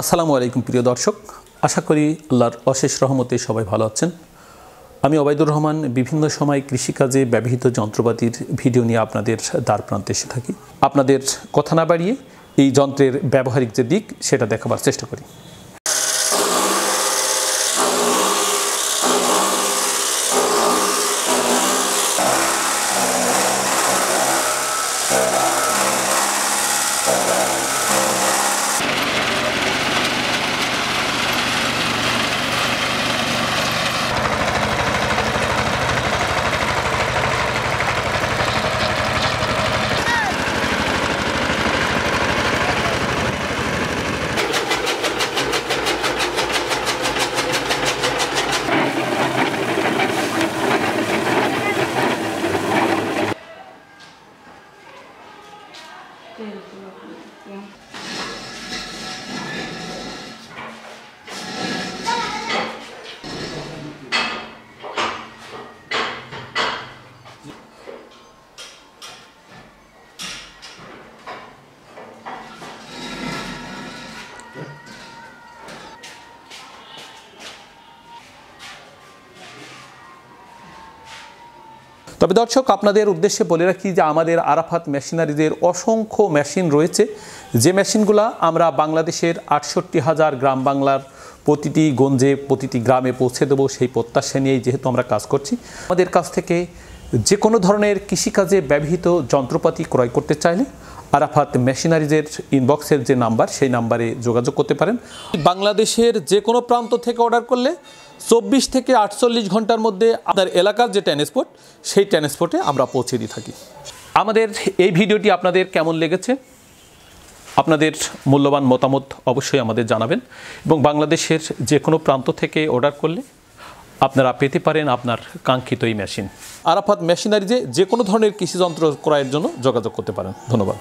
আসসালামু আলাইকুম প্রিয় দর্শক, আশা করি আল্লাহর অশেষ রহমতে সবাই ভালো আছেন। আমি ওবায়দুর রহমান বিভিন্ন সময় কৃষিকাজে ব্যবহৃত যন্ত্রপাতির ভিডিও নিয়ে আপনাদের দ্বার প্রান্তে এসে থাকি। আপনাদের কথা না বাড়িয়ে এই যন্ত্রের ব্যবহারিক যে দিক সেটা দেখাবার চেষ্টা করি। তবে দর্শক, আপনাদের উদ্দেশ্যে বলে রাখি যে আমাদের আরাফাত মেশিনারিজের অসংখ্য মেশিন রয়েছে, যে মেশিনগুলো আমরা বাংলাদেশের 68,000 গ্রাম বাংলার প্রতিটি গঞ্জে প্রতিটি গ্রামে পৌঁছে দেবো সেই প্রত্যাশা নিয়েই যেহেতু আমরা কাজ করছি। আমাদের কাছ থেকে যে কোনো ধরনের কৃষিকাজে ব্যবহৃত যন্ত্রপাতি ক্রয় করতে চাইলে আরাফাত মেশিনারিজের ইনবক্সের যে নাম্বার সেই নাম্বারে যোগাযোগ করতে পারেন। বাংলাদেশের যে কোনো প্রান্ত থেকে অর্ডার করলে 24 থেকে 48 ঘন্টার মধ্যে আপনার এলাকার যে ট্রান্সপোর্ট সেই ট্রান্সপোর্টে আমরা পৌঁছে দিয়ে থাকি। আমাদের এই ভিডিওটি আপনাদের কেমন লেগেছে, আপনাদের মূল্যবান মতামত অবশ্যই আমাদের জানাবেন এবং বাংলাদেশের যে কোনো প্রান্ত থেকে অর্ডার করলে আপনারা পেতে পারেন আপনার কাঙ্ক্ষিত এই মেশিন। আরাফাত মেশিনারিজে যে কোনো ধরনের কৃষিযন্ত্র ক্রয়ের জন্য যোগাযোগ করতে পারেন। ধন্যবাদ।